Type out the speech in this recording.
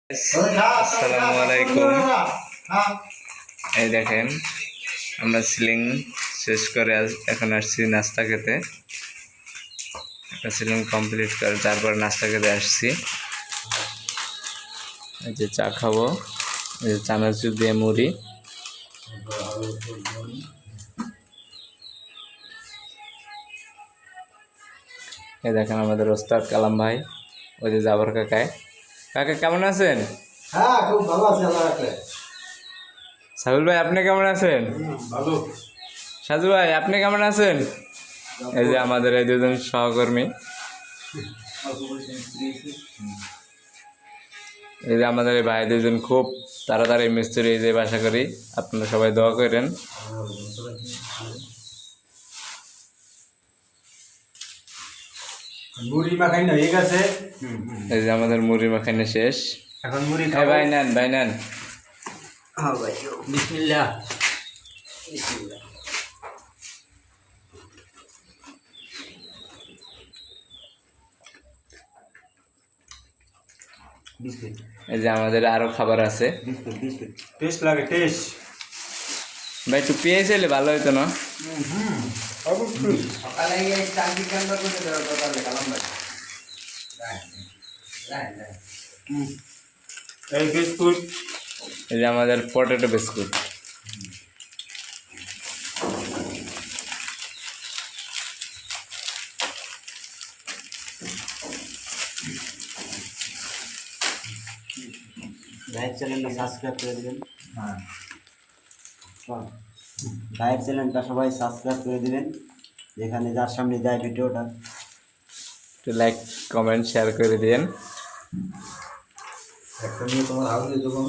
আসসালামু আলাইকুম। এই দেখেন আমরা সিলিং শেষ করে এখন আসছি নাস্তা খেতে। একটা সিলিং কমপ্লিট করে তারপর নাস্তা খেতে আসছি। এই যে চা খাবো, এই যে চানাচুর দিয়ে মুড়ি। এই দেখেন আমাদের ওস্তাদ কালাম ভাই, ওই যে জাবর কাকায়। কাকা কেমন আছেন? হ্যাঁ, খুব ভালো আছে আল্লাহ রাখলে। সাহুল ভাই আপনি কেমন আছেন? ভালো। সাজু ভাই আপনি কেমন আছেন? এই যে আমাদের এই দুজন সহকর্মী, এই যে আমাদের এই ভাই দুজন খুব তাড়াতাড়ি মিস্ত্রি, এই যে বাসা করি। আপনারা সবাই দোয়া করেন। মুড়ি মাখাই হয়ে গেছে। এই যে আমাদের মুড়ি মাখানো শেষ। এখন মুড়ি হ্যাঁ খাবো। ভাই নেন, ভাই নেন। হ্যাঁ ভাই, বিসমিল্লাহ। বিসমিল্লাহ। বিস্কুট এই যে আমাদের আরো খাবার আছে। বিস্কুট বিস্কুট টেস্ট লাগে, টেস্ট। ভাই একটু পেঁয়াজ এলে ভালো হতো না? অবশ্যই সকালে গিয়ে চাকরি কেন্দ্র করতে দেওয়া দরকার কালাম ভাই। এই বিস্কুট, এই যে আমাদের পটেটো বিস্কুট। ভাইয়ের চ্যানেলটা সাবস্ক্রাইব করে দিবেন। হ্যাঁ, ভাইয়ের চ্যানেলটা সবাই সাবস্ক্রাইব করে দিবেন, যেখানে যার সামনে যায় ভিডিওটা একটু লাইক কমেন্ট শেয়ার করে দিন। একটা নিয়ে তোমার আগে যখন